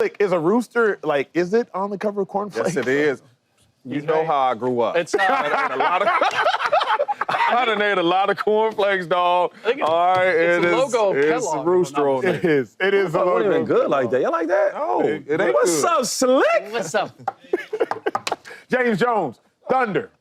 Like, is a rooster, like, is it on the cover of Cornflakes? Yes, it is. You know how I grew up. It's not. I done ate a lot of cornflakes, dog. All right, it's the logo of it's Kellogg, rooster on there. It is. It is. It wasn't even good like that. You like that? No, it ain't What's good. up, Slick? What's up? James Jones, Thunder,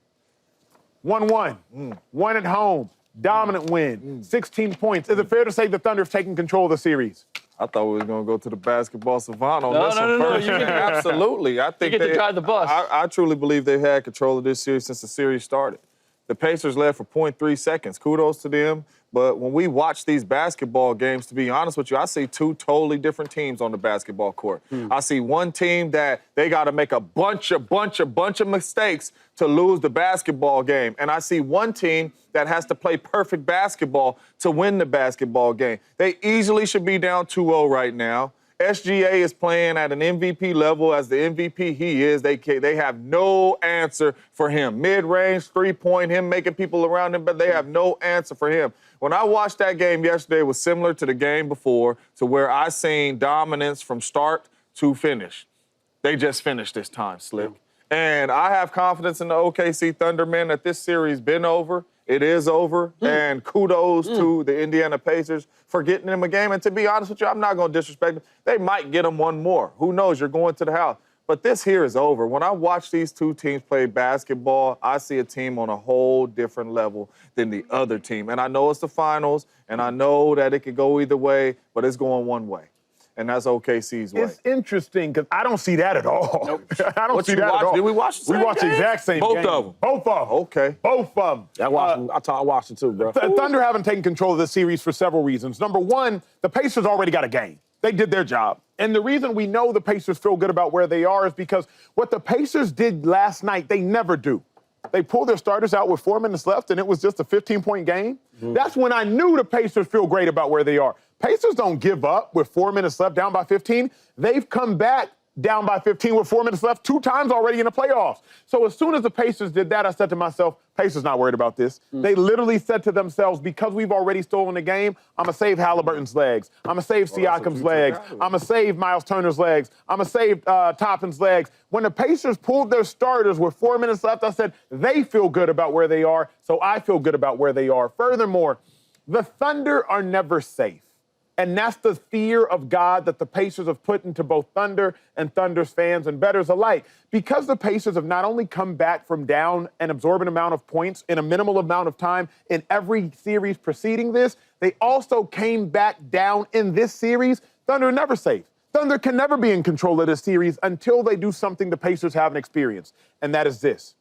1-1. One at home. Dominant win. 16 points. Is it fair to say the Thunder have taken control of the series? I thought we were going to go to the basketball savant on No, this no, one no, first. you get- Absolutely. I think get to drive the bus. I truly believe they've had control of this series since the series started. The Pacers led for 0.3 seconds. Kudos to them. But when we watch these basketball games, to be honest with you, I see two totally different teams on the basketball court. I see one team that they got to make a bunch of mistakes to lose the basketball game. And I see one team that has to play perfect basketball to win the basketball game. They easily should be down 2-0 right now. SGA is playing at an MVP level as the MVP he is. They have no answer for him. Mid-range, three-point, him making people around him, but they have no answer for him. When I watched that game yesterday, it was similar to the game before, to where I seen dominance from start to finish. They just finished this time, Slick. And I have confidence in the OKC Thunder, man, that this series been over. It is over, and kudos to the Indiana Pacers for getting them a game. And to be honest with you, I'm not going to disrespect them. They might get them one more. Who knows? You're going to the house. But this here is over. When I watch these two teams play basketball, I see a team on a whole different level than the other team. And I know it's the finals, and I know that it could go either way, but it's going one way. And that's OKC's way. It's interesting because I don't see that at all. Nope. I don't What see you that watch? at all. Did we watch the same We watched the game? exact same Both game. of them. Both of them. Okay. Both of them. I watched it too, bro. The Thunder haven't taken control of this series for several reasons. Number one, the Pacers already got a game. They did their job. And the reason we know the Pacers feel good about where they are is because what the Pacers did last night, they never do. They pulled their starters out with 4 minutes left, and it was just a 15-point game. That's when I knew the Pacers feel great about where they are. Pacers don't give up with 4 minutes left, down by 15. They've come back down by 15 with 4 minutes left 2 times already in the playoffs. So as soon as the Pacers did that, I said to myself, Pacers not worried about this. They literally said to themselves, because we've already stolen the game, I'm going to save Haliburton's legs. I'm going to save Siakam's legs. I'm going to save Miles Turner's legs. I'm going to save Toppin's legs. When the Pacers pulled their starters with 4 minutes left, I said, they feel good about where they are, so I feel good about where they are. Furthermore, the Thunder are never safe. And that's the fear of God that the Pacers have put into both Thunder and Thunder's fans and bettors alike. Because the Pacers have not only come back from down an absorbent amount of points in a minimal amount of time in every series preceding this, they also came back down in this series. Thunder are never safe. Thunder can never be in control of this series until they do something the Pacers haven't experienced, and that is this.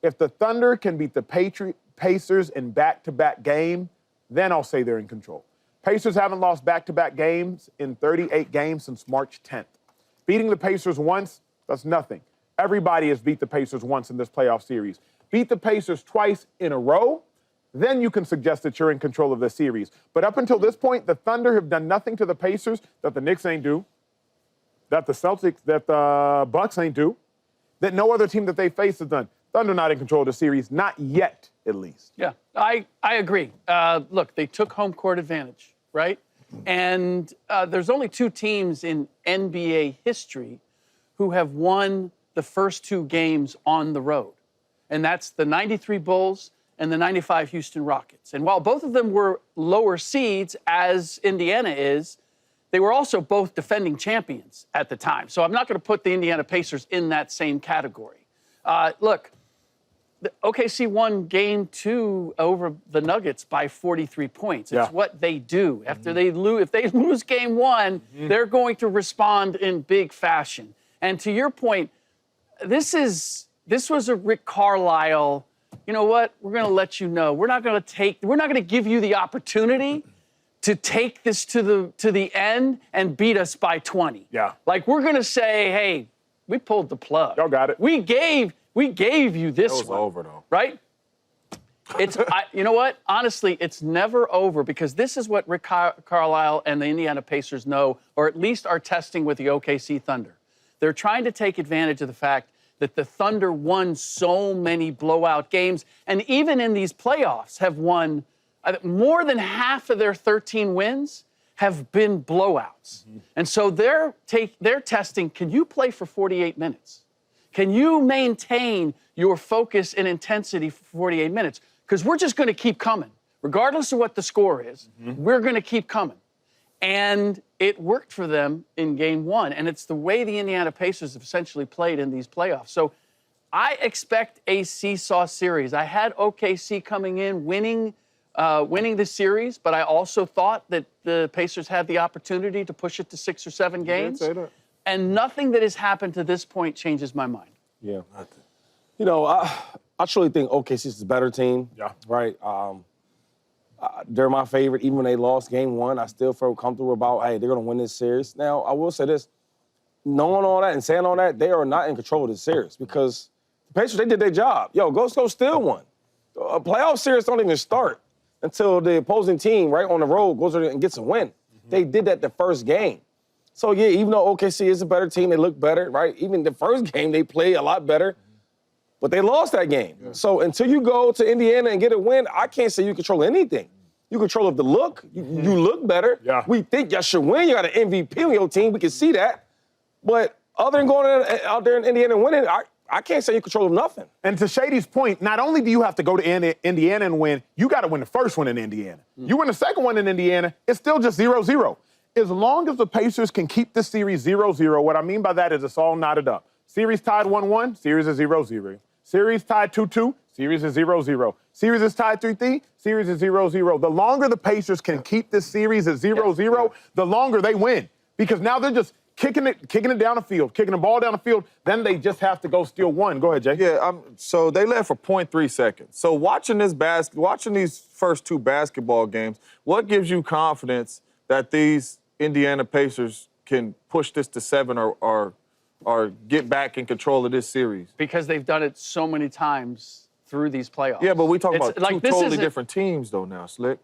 If the Thunder can beat the Pacers in back-to-back game, then I'll say they're in control. Pacers haven't lost back-to-back games in 38 games since March 10th. Beating the Pacers once, that's nothing. Everybody has beat the Pacers once in this playoff series. Beat the Pacers twice in a row, then you can suggest that you're in control of the series. But up until this point, the Thunder have done nothing to the Pacers that the Knicks ain't do, that the Celtics, that the Bucks ain't do, that no other team that they face has done. Thunder not in control of the series, not yet, at least. Yeah, I agree. Look, they took home court advantage, right? And there's only 2 teams in NBA history who have won the first 2 games on the road. And that's the 93 Bulls and the 95 Houston Rockets. And while both of them were lower seeds, as Indiana is, they were also both defending champions at the time. So I'm not going to put the Indiana Pacers in that same category. Look, the OKC won game 2 over the Nuggets by 43 points. It's what they do. After they lose, if they lose game 1, they're going to respond in big fashion. And to your point, this was a Rick Carlisle, you know what? We're going to let you know. We're not going to give you the opportunity to take this to the end and beat us by 20. Yeah. Like, we're going to say, hey, we pulled the plug. Y'all got it. We gave you this one. It was over, though. Right? You know what? Honestly, it's never over because this is what Rick Carlisle and the Indiana Pacers know, or at least are testing with the OKC Thunder. They're trying to take advantage of the fact that the Thunder won so many blowout games, and even in these playoffs have won more than half of their 13 wins have been blowouts. And so they're testing, can you play for 48 minutes? Can you maintain your focus and intensity for 48 minutes? Because we're just going to keep coming. Regardless of what the score is, we're going to keep coming. And it worked for them in game one. And it's the way the Indiana Pacers have essentially played in these playoffs. So I expect a seesaw series. I had OKC coming in, winning the series, but I also thought that the Pacers had the opportunity to push it to 6 or 7 games. Say that. And nothing that has happened to this point changes my mind. Yeah. You know, I truly think OKC is a better team. Yeah. Right? They're my favorite. Even when they lost game one, I still felt comfortable about, hey, they're going to win this series. Now, I will say this. Knowing all that and saying all that, they are not in control of this series because the Pacers, they did their job. Yo, go steal one. A playoff series don't even start until the opposing team, right, on the road goes there and gets a win. They did that the first game. So, yeah, even though OKC is a better team, they look better, right? Even the first game, they play a lot better. But they lost that game. Yeah. So until you go to Indiana and get a win, I can't say you control anything. You control the look. You look better. Yeah. We think you should win. You got an MVP on your team. We can see that. But other than going out there in Indiana and winning, I can't say you control nothing. And to Shady's point, not only do you have to go to Indiana and win, you got to win the first one in Indiana. You win the second one in Indiana, it's still just 0-0. As long as the Pacers can keep this series 0-0, what I mean by that is it's all knotted up. Series tied 1-1, series is 0-0. Series tied 2-2, series is 0-0. Series is tied 3-3, series is 0-0. The longer the Pacers can keep this series at 0-0, the longer they win. Because now they're just kicking it down the field, kicking the ball down the field. Then they just have to go steal one. Go ahead, Jay. Yeah, so they led for 0.3 seconds. So watching these first two basketball games, what gives you confidence that these Indiana Pacers can push this to 7 or get back in control of this series? Because they've done it so many times through these playoffs. Yeah, but we talking about like, two totally different teams, though. Now, Slick.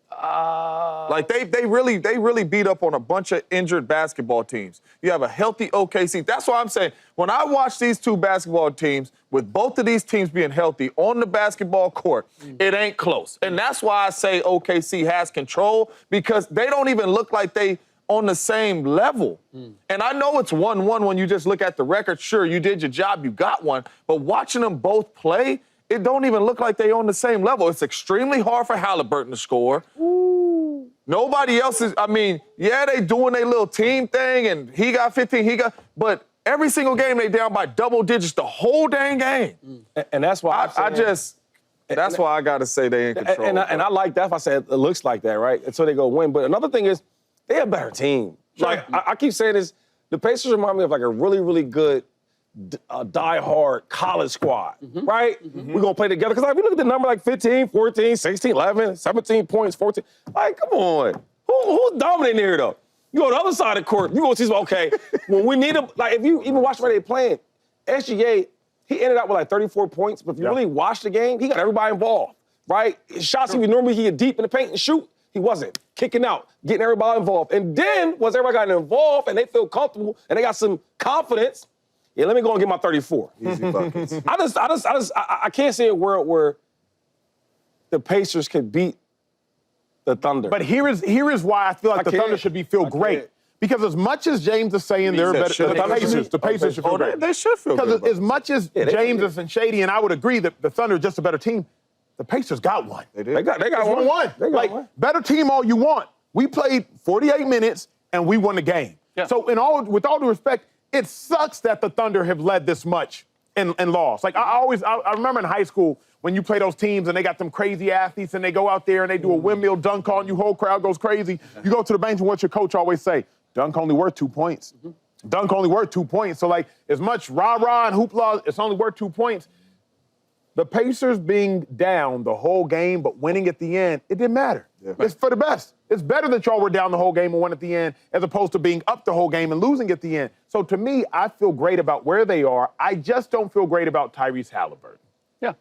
Like they really beat up on a bunch of injured basketball teams. You have a healthy OKC. That's why I'm saying when I watch these two basketball teams, with both of these teams being healthy on the basketball court, it ain't close. And that's why I say OKC has control, because they don't even look like they on the same level. And I know it's 1-1 when you just look at the record. Sure, you did your job, you got one. But watching them both play, it don't even look like they on the same level. It's extremely hard for Haliburton to score. Ooh. Nobody else is, yeah, they doing their little team thing, and he got 15, but every single game they down by double digits the whole dang game. And that's why that's why I got to say they in control. And I like that if I said it looks like that, right? Until they go win. But another thing is, they're a better team. Sure. Like, I keep saying this, the Pacers remind me of like a really, really good die-hard college squad, right? We're going to play together. Because like, we look at the number like 15, 14, 16, 11, 17 points, 14. Like, come on. Who's dominating here, though? You go to the other side of the court, you go see some, okay, when we need them, like if you even watch the way they're playing, SGA, he ended up with like 34 points, but if you really watch the game, he got everybody involved, right? Shots he would normally get deep in the paint and shoot, he wasn't. Kicking out, getting everybody involved. And then, once everybody got involved and they feel comfortable and they got some confidence, yeah, let me go and get my 34. Easy buckets. I can't see a world where the Pacers can beat the Thunder. But here is why I feel like the Thunder should feel great. Because as much as James is saying they're better, the Pacers should feel great. They should feel good. Because as much as James is and Shady, and I would agree that the Thunder are just a better team, the Pacers got one. They did. They got one. They got one. Better team all you want. We played 48 minutes and we won the game. Yeah. So with all due respect, it sucks that the Thunder have led this much and lost. Like I remember in high school when you play those teams and they got them crazy athletes and they go out there and they do a windmill dunk on you, whole crowd goes crazy. You go to the bench and what your coach always say, dunk only worth 2 points. Dunk only worth 2 points. So like as much rah-rah and hoopla, it's only worth 2 points. The Pacers being down the whole game but winning at the end, it didn't matter. Yeah. It's for the best. It's better that y'all were down the whole game and won at the end as opposed to being up the whole game and losing at the end. So to me, I feel great about where they are. I just don't feel great about Tyrese Haliburton. Yeah.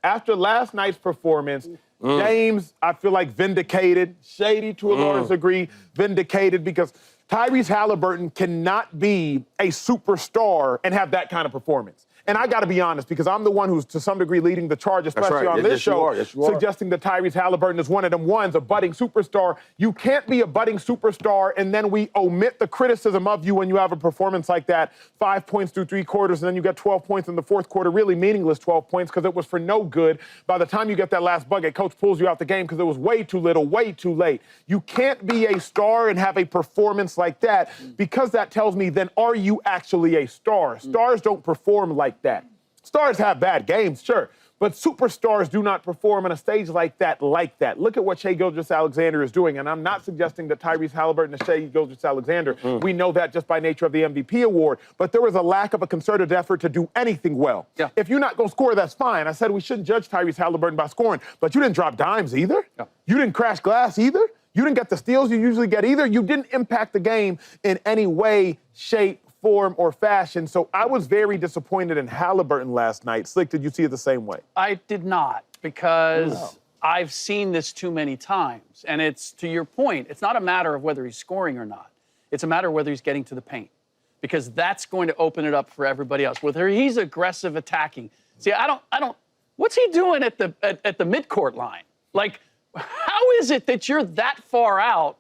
After last night's performance, James, I feel like vindicated. Shady, to a large degree, vindicated because Tyrese Haliburton cannot be a superstar and have that kind of performance. And I got to be honest, because I'm the one who's to some degree leading the charge, especially right. on Yes, this yes, you show, are. Yes, you are. suggesting that Tyrese Haliburton is one of them ones, a budding superstar. You can't be a budding superstar and then we omit the criticism of you when you have a performance like that. 5 points through 3 quarters, and then you get 12 points in the fourth quarter, really meaningless 12 points because it was for no good. By the time you get that last bucket, coach pulls you out the game because it was way too little, way too late. You can't be a star and have a performance like that because that tells me then are you actually a star? Stars don't perform like that. Stars have bad games, sure, but superstars do not perform on a stage like that. Look at what Shai Gilgeous-Alexander is doing, and I'm not suggesting that Tyrese Haliburton is Shai Gilgeous-Alexander. We know that just by nature of the MVP award, but there was a lack of a concerted effort to do anything well. Yeah. If you're not going to score, that's fine. I said we shouldn't judge Tyrese Haliburton by scoring, but you didn't drop dimes either. Yeah. You didn't crash glass either. You didn't get the steals you usually get either. You didn't impact the game in any way, shape, form, or fashion. So I was very disappointed in Haliburton last night. Slick, did you see it the same way? I did not, because I've seen this too many times. And it's, to your point, it's not a matter of whether he's scoring or not. It's a matter of whether he's getting to the paint, because that's going to open it up for everybody else. Whether he's aggressive attacking. See, I don't, what's he doing at the midcourt line? Like, how is it that you're that far out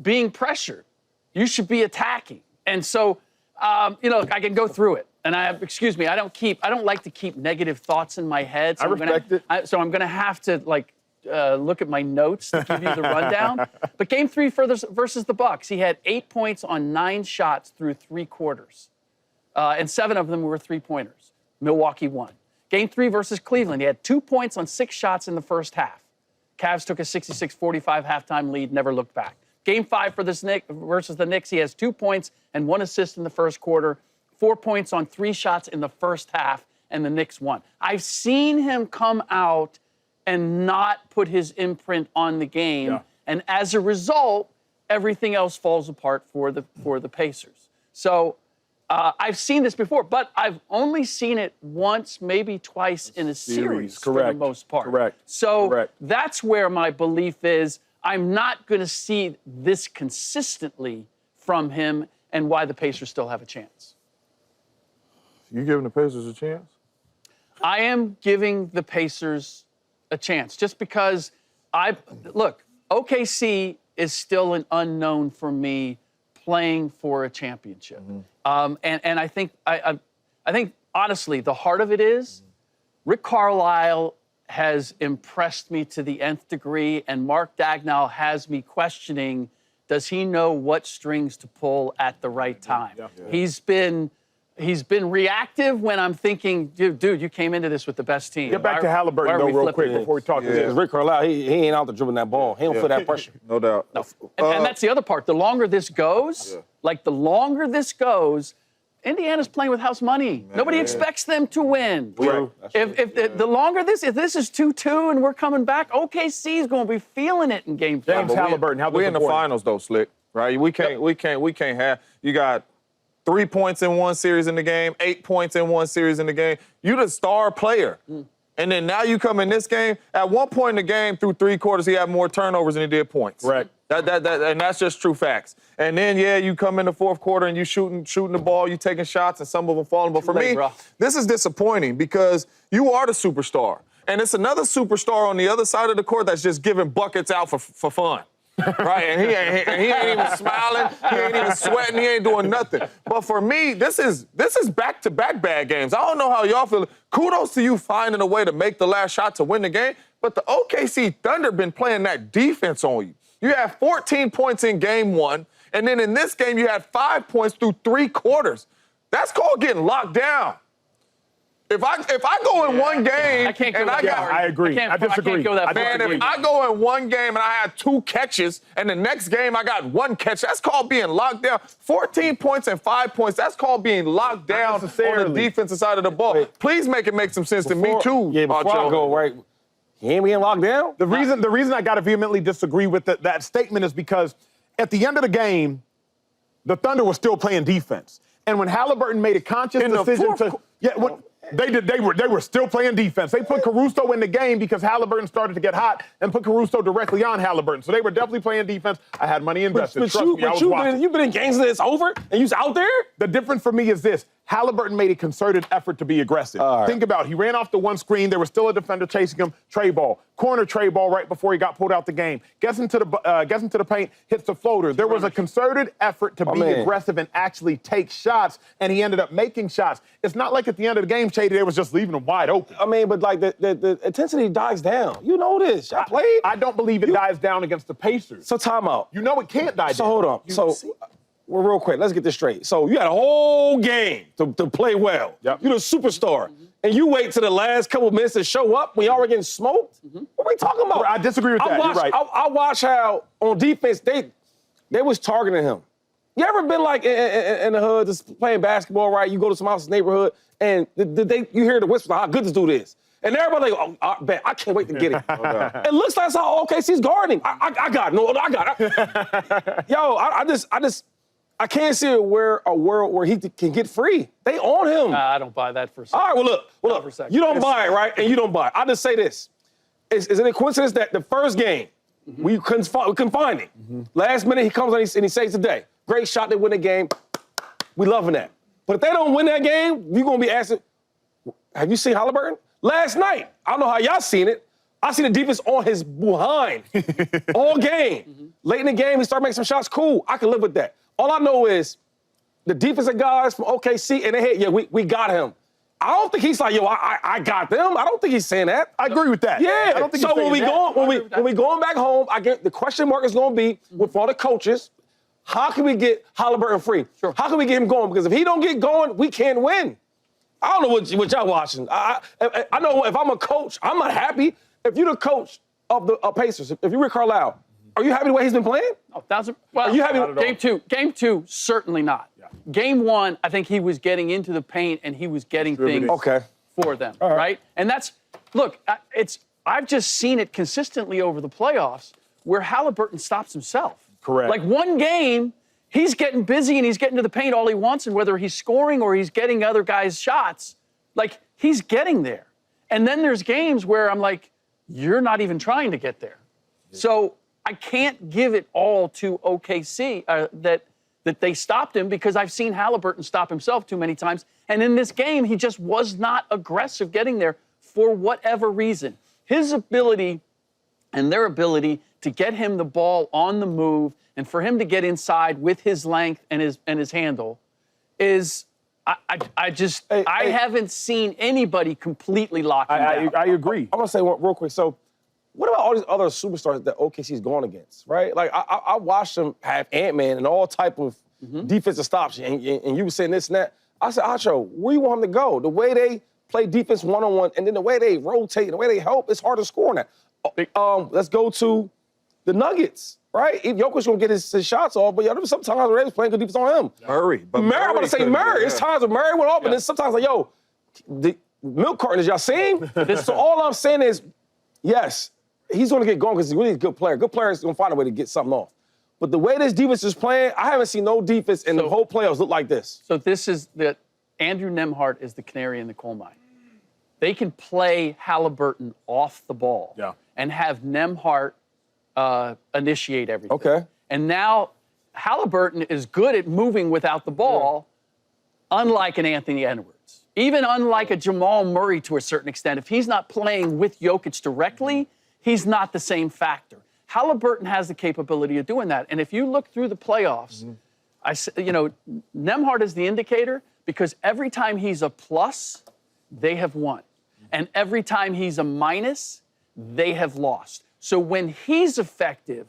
being pressured? You should be attacking. And so, I can go through it. And I don't like to keep negative thoughts in my head. So I respect it. So I'm going to have to, look at my notes to give you the rundown. But Game 3 versus the Bucks, he had 8 points on 9 shots through 3 quarters. And 7 of them were 3-pointers. Milwaukee won. Game 3 versus Cleveland, he had 2 points on 6 shots in the first half. Cavs took a 66-45 halftime lead, never looked back. Game 5 versus the Knicks, he has 2 points and 1 assist in the first quarter, 4 points on 3 shots in the first half, and the Knicks won. I've seen him come out and not put his imprint on the game, and as a result, everything else falls apart for the Pacers. So I've seen this before, but I've only seen it once, maybe twice in a series for the most part. Correct. So that's where my belief is. I'm not going to see this consistently from him, and why the Pacers still have a chance. You giving the Pacers a chance? I am giving the Pacers a chance just because OKC is still an unknown for me playing for a championship. And I think honestly, the heart of it is Rick Carlisle has impressed me to the nth degree, and Mark Dagnall has me questioning, does he know what strings to pull at the right time? He's been reactive when I'm thinking, dude, you came into this with the best team. Get back to Haliburton, though, real quick before we talk to this. Rick Carlisle, he ain't out there dribbling that ball. He don't feel that pressure. No doubt. No. And that's the other part. The longer this goes, Indiana's playing with house money. Nobody expects them to win. If this is 2-2 and we're coming back, OKC is going to be feeling it in Game 5. James Haliburton, we're in the finals though, Slick. Right? We can't have. You got 3 points in one series in the game, 8 points in one series in the game. You the star player. And then now you come in this game. At one point in the game, through 3 quarters, he had more turnovers than he did points. Right. And that's just true facts. And then, you come in the fourth quarter and you shooting the ball, you taking shots, and some of them falling. But for me, this is disappointing because you are the superstar. And it's another superstar on the other side of the court that's just giving buckets out for fun. Right? And he ain't even smiling, he ain't even sweating, he ain't doing nothing. But for me, this is back-to-back bad games. I don't know how y'all feel. Kudos to you finding a way to make the last shot to win the game. But the OKC Thunder been playing that defense on you. You had 14 points in Game 1, and then in this game you had 5 points through 3 quarters. That's called getting locked down. If I go in one game I agree. I disagree. I can't go that far. Man, if I go in one game and I had 2 catches, and the next game I got 1 catch, that's called being locked down. 14 points and 5 points, that's called being locked down on the defensive side of the ball. Please make it make some sense to me too. Yeah, before I go, right, he ain't being locked down? The reason I got to vehemently disagree with that statement is because at the end of the game, the Thunder was still playing defense. And when Haliburton made a conscious decision they were still playing defense. They put Caruso in the game because Haliburton started to get hot and put Caruso directly on Haliburton. So they were definitely playing defense. I had money invested. You've been in games that it's over and you're out there? The difference for me is this. Haliburton made a concerted effort to be aggressive. right. Think about it. He ran off the one screen. There was still a defender chasing him. Tray ball. Corner tray ball right before he got pulled out the game. Gets into the paint, hits the floater. There was a concerted effort to be aggressive and actually take shots, and he ended up making shots. It's not like at the end of the game, Shady, they was just leaving him wide open. I mean, but like the intensity dies down. You know this. I played. I don't believe it dies down against the Pacers. So timeout. You know it can't die down. So hold on. Well, real quick, let's get this straight. So you had a whole game to play well. Yep. You're the superstar. And you wait till the last couple of minutes to show up when y'all were getting smoked? What are we talking about? I disagree with that. You're right. I watch how on defense they was targeting him. You ever been like in the hood just playing basketball, right? You go to some else's neighborhood and you hear the whisper, how good this dude is. And everybody like, oh, I can't wait to get it. It looks like that's how OKC's guarding. I got it. No, I got it. Yo, I can't see a world where he can get free. They own him. I don't buy that for a second. All right, well, look. You don't buy it, right? And you don't buy it. I'll just say this. Is it a coincidence that the first game, we couldn't find him? Last minute, he comes and he saves the day. Great shot, they win the game. We loving that. But if they don't win that game, you're going to be asking, have you seen Haliburton? Last night, I don't know how y'all seen it. I seen the defense on his behind all game. Late in the game, he started making some shots. Cool, I can live with that. All I know is the defensive guys from OKC, and they hit, we got him. I don't think he's like, yo, I got them. I don't think he's saying that. I agree with that. Yeah. I don't think so when we going back home, I get the question mark is going to be with all the coaches. How can we get Haliburton free? Sure. How can we get him going? Because if he don't get going, we can't win. I don't know what y'all watching. I know if I'm a coach, I'm not happy. If you're the coach of the Pacers, if you're Rick Carlisle, are you happy the way he's been playing? Well, are you happy? Game two, certainly not. Yeah. Game one, I think he was getting into the paint and he was getting things for them, right? And I've just seen it consistently over the playoffs where Haliburton stops himself. Correct. Like one game, he's getting busy and he's getting to the paint all he wants, and whether he's scoring or he's getting other guys' shots, like he's getting there. And then there's games where I'm like, you're not even trying to get there. So I can't give it all to OKC that they stopped him, because I've seen Haliburton stop himself too many times. And in this game, he just was not aggressive getting there for whatever reason. His ability and their ability to get him the ball on the move and for him to get inside with his length and his handle is, I haven't seen anybody completely lock him down. I agree. I'm going to say one real quick. So, what about all these other superstars that OKC's going against, right? Like, I watched them have Ant-Man and all type of defensive stops, and you were saying this and that. I said, Acho, where you want him to go? The way they play defense one-on-one, and then the way they rotate, and the way they help, it's hard to score on that. Let's go to the Nuggets, right? Jokic's going to get his shots off, but sometimes Ray's playing good defense on him. Murray. I'm about to say Murray. It's times when Murray went off, and then sometimes like, yo, the milk carton, is y'all seeing? So all I'm saying is, yes, he's going to get going because he's really a good player. Good player is going to find a way to get something off. But the way this defense is playing, I haven't seen no defense in the whole playoffs look like this. So this is that Andrew Nembhard is the canary in the coal mine. They can play Haliburton off the ball and have Nembhard initiate everything. Okay. And now Haliburton is good at moving without the ball, unlike an Anthony Edwards. Even unlike a Jamal Murray to a certain extent. If he's not playing with Jokic directly, he's not the same factor. Haliburton has the capability of doing that. And if you look through the playoffs, Nembhard is the indicator, because every time he's a plus, they have won. And every time he's a minus, they have lost. So when he's effective,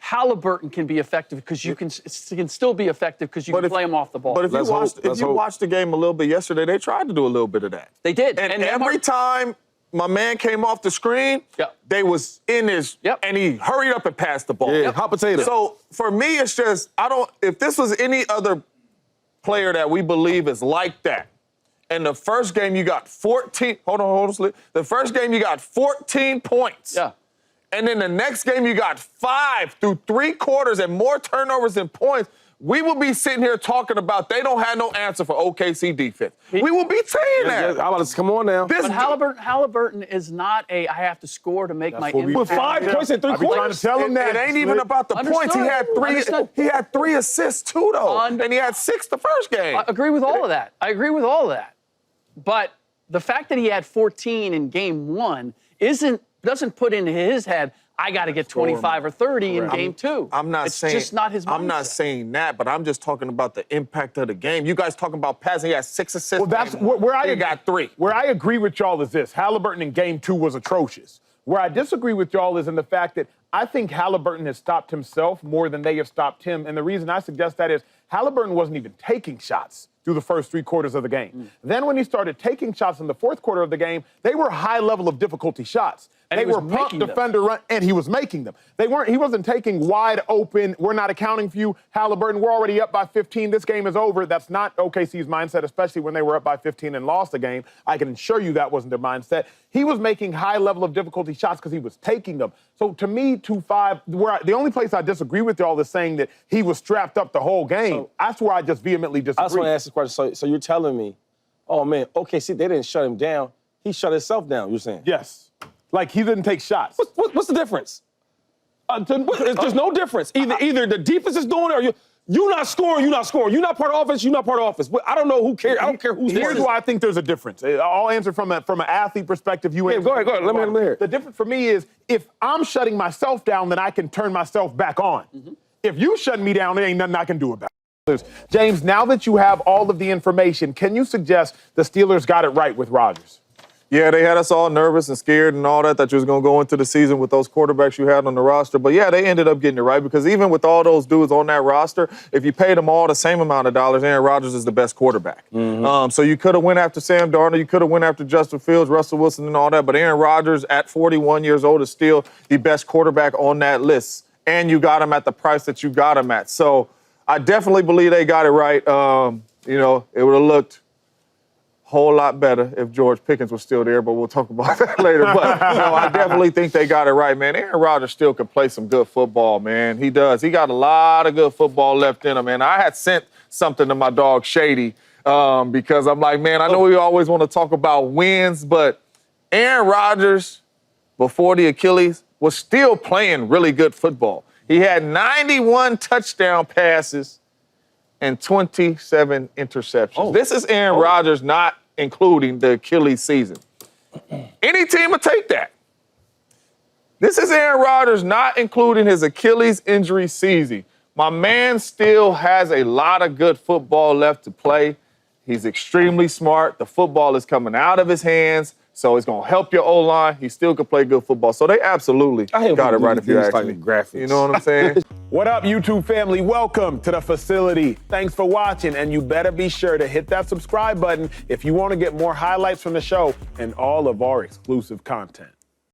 Haliburton can be effective because you can still be effective because you can play him off the ball. But if you watched the game a little bit yesterday, they tried to do a little bit of that. They did. And every time my man came off the screen, they was in his, and he hurried up and passed the ball. Yeah, hot potato. So for me, it's just, if this was any other player that we believe is like that, and the first game you got 14, hold on, the first game you got 14 points. Yeah. And then the next game you got 5 through 3 quarters and more turnovers than points. we will be sitting here talking about they don't have no answer for OKC defense. We will be saying that. How about this? Come on now. But Haliburton is not I have to score to make my impact. With 5 points in 3 quarters. Trying to tell him that. It ain't even about the points. He had three. Understood. He had 3 assists too, though, and he had 6 the first game. I agree with all of that. But the fact that he had 14 in game 1 doesn't put into his head, I got to get 25 or 30 in game 2. I'm not saying it's just not his mindset. I'm not saying that, but I'm just talking about the impact of the game. You guys talking about passing? He had 6 assists. Well, that's where I got 3. Where I agree with y'all is this: Haliburton in game 2 was atrocious. Where I disagree with y'all is in the fact that I think Haliburton has stopped himself more than they have stopped him. And the reason I suggest that is Haliburton wasn't even taking shots through the first 3 quarters of the game. Then when he started taking shots in the 4th quarter of the game, they were high level of difficulty shots. And they were pump defender run, and he was making them. He wasn't taking wide open, we're not accounting for you, Haliburton, we're already up by 15, this game is over. That's not OKC's mindset, especially when they were up by 15 and lost the game. I can assure you that wasn't their mindset. He was making high level of difficulty shots because he was taking them. So to me, 2-5, the only place I disagree with y'all is saying that he was strapped up the whole game. That's where I just vehemently disagree. I just want to ask this question. So you're telling me, oh man, OKC, they didn't shut him down. He shut himself down, you're saying? Yes. Like he didn't take shots. What's the difference? There's no difference. Either the defense is doing it or you're not scoring, you're not scoring. You're not part of offense, you're not part of offense. I don't know who cares. I don't care who's Here's why I think there's a difference. I'll answer from an athlete perspective. Go ahead. Let me hear it. The difference for me is if I'm shutting myself down, then I can turn myself back on. If you shut me down, there ain't nothing I can do about it. James, now that you have all of the information, can you suggest the Steelers got it right with Rodgers? Yeah, they had us all nervous and scared and all that you was going to go into the season with those quarterbacks you had on the roster. But, yeah, they ended up getting it right because even with all those dudes on that roster, if you paid them all the same amount of dollars, Aaron Rodgers is the best quarterback. So you could have went after Sam Darnold, you could have went after Justin Fields, Russell Wilson and all that, but Aaron Rodgers at 41 years old is still the best quarterback on that list. And you got him at the price that you got him at. So I definitely believe they got it right. It would have looked whole lot better if George Pickens was still there, but we'll talk about that later. But no, I definitely think they got it right, man. Aaron Rodgers still can play some good football, man. He does. He got a lot of good football left in him, man. I had sent something to my dog Shady because I'm like, man, I know we always want to talk about wins, but Aaron Rodgers, before the Achilles, was still playing really good football. He had 91 touchdown passes and 27 interceptions. This is Aaron Rodgers not including the Achilles season. Any team will take that. This is Aaron Rodgers not including his Achilles injury season. My man still has a lot of good football left to play. He's extremely smart. The football is coming out of his hands, so it's going to help your O-line. He still can play good football. So they absolutely got it right if you ask me. Graphics. You know what I'm saying? What up, YouTube family? Welcome to the facility. Thanks for watching, and you better be sure to hit that subscribe button if you want to get more highlights from the show and all of our exclusive content.